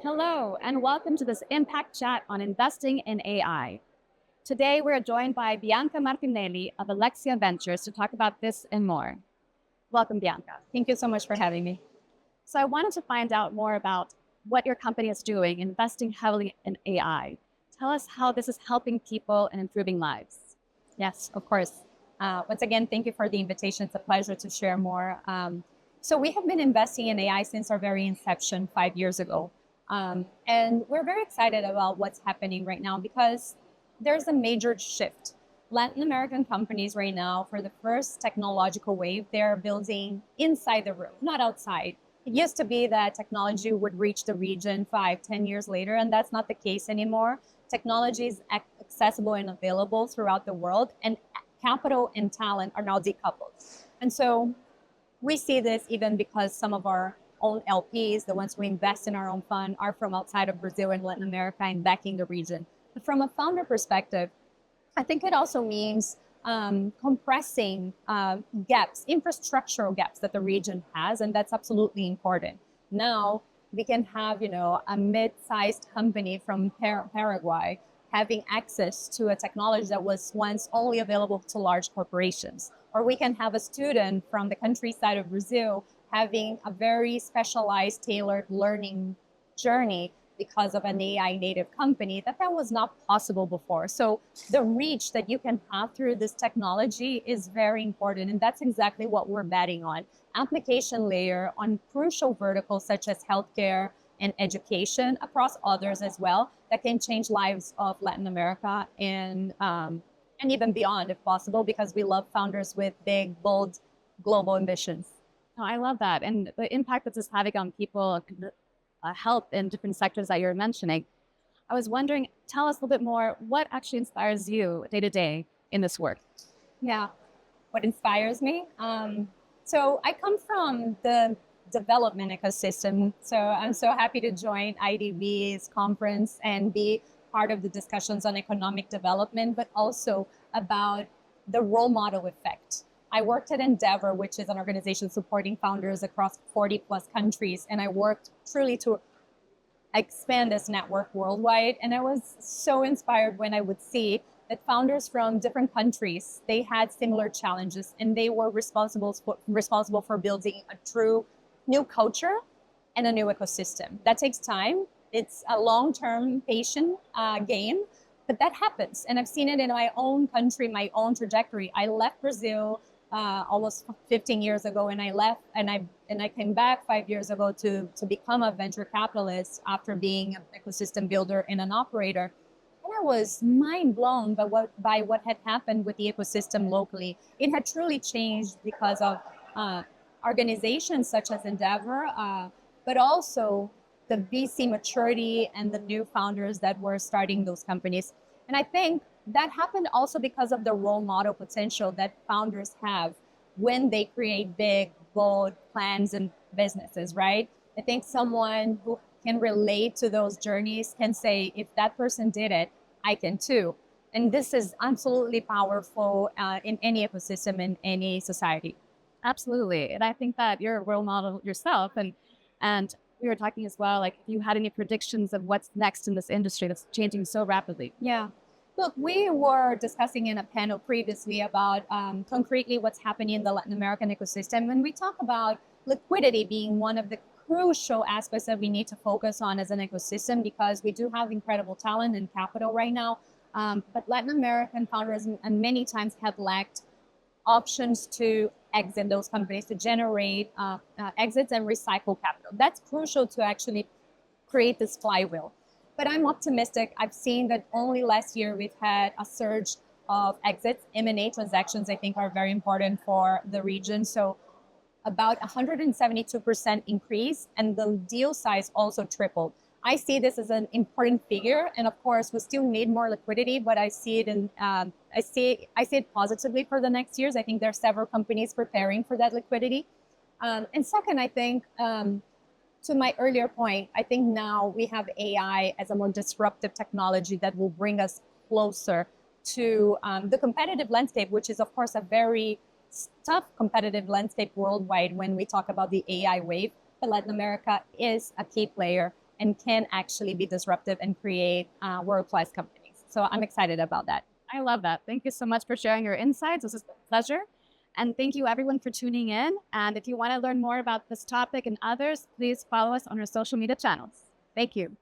Hello, and welcome to this Impact Chat on investing in AI. Today, we're joined by Bianca Martinelli of Alexia Ventures to talk about this and more. Welcome, Bianca. Thank you so much for having me. So, I wanted to find out more about what your company is doing, investing heavily in AI. Tell us how this is helping people and improving lives. Yes, of course. Once again, thank you for the invitation. It's a pleasure to share more. So we have been investing in AI since our very inception 5 years ago. And we're very excited about what's happening right now because there's a major shift. Latin American companies right now, for the first technological wave, they're building inside the room, not outside. It used to be that technology would reach the region 5, 10 years later, and that's not the case anymore. Technology is accessible and available throughout the world, and capital and talent are now decoupled. And so we see this even because some of our own LPs, the ones who invest in our own fund, are from outside of Brazil and Latin America and backing the region. But from a founder perspective, I think it also means compressing gaps, infrastructural gaps that the region has, and that's absolutely important. Now we can have, a mid-sized company from Paraguay having access to a technology that was once only available to large corporations. Or we can have a student from the countryside of Brazil having a very specialized, tailored learning journey because of an AI native company that was not possible before. So the reach that you can have through this technology is very important. And that's exactly what we're betting on. Application layer on crucial verticals such as healthcare and education, across others as well, that can change lives of Latin America and even beyond if possible, because we love founders with big, bold global ambitions. Oh, I love that. And the impact that this is having on people, health in different sectors that you're mentioning. I was wondering, tell us a little bit more, what actually inspires you day to day in this work? Yeah, what inspires me? So I come from the development ecosystem. So I'm so happy to join IDB's conference and be part of the discussions on economic development, but also about the role model effect. I worked at Endeavor, which is an organization supporting founders across 40 plus countries. And I worked truly to expand this network worldwide. And I was so inspired when I would see that founders from different countries, they had similar challenges and they were responsible for building a true new culture and a new ecosystem. That takes time. It's a long-term patient game, but that happens. And I've seen it in my own country, my own trajectory. I left Brazil almost 15 years ago, and I left and I came back 5 years ago to become a venture capitalist after being an ecosystem builder and an operator. And I was mind blown by what had happened with the ecosystem locally. It had truly changed because of organizations such as Endeavor, but also the VC maturity and the new founders that were starting those companies. And I think that happened also because of the role model potential that founders have when they create big, bold plans and businesses, right? I think someone who can relate to those journeys can say, if that person did it, I can too. And this is absolutely powerful in any ecosystem, in any society. Absolutely. And I think that you're a role model yourself. And we were talking as well, like if you had any predictions of what's next in this industry that's changing so rapidly. Yeah. Look, we were discussing in a panel previously about concretely what's happening in the Latin American ecosystem. And we talk about liquidity being one of the crucial aspects that we need to focus on as an ecosystem, because we do have incredible talent and capital right now. But Latin American founders and many times have lacked options to exit those companies, to generate exits and recycle capital. That's crucial to actually create this flywheel. But I'm optimistic. I've seen that only last year we've had a surge of exits. M&A transactions, I think, are very important for the region. So about 172% increase, and the deal size also tripled. I see this as an important figure, and of course, we still need more liquidity. But I see it I see it positively for the next years. I think there are several companies preparing for that liquidity. And second, I think to my earlier point, I think now we have AI as a more disruptive technology that will bring us closer to the competitive landscape, which is of course a very tough competitive landscape worldwide when we talk about the AI wave. But Latin America is a key player, and can actually be disruptive and create world-class companies. So I'm excited about that. I love that. Thank you so much for sharing your insights. This is a pleasure. And thank you everyone for tuning in. And if you want to learn more about this topic and others, please follow us on our social media channels. Thank you.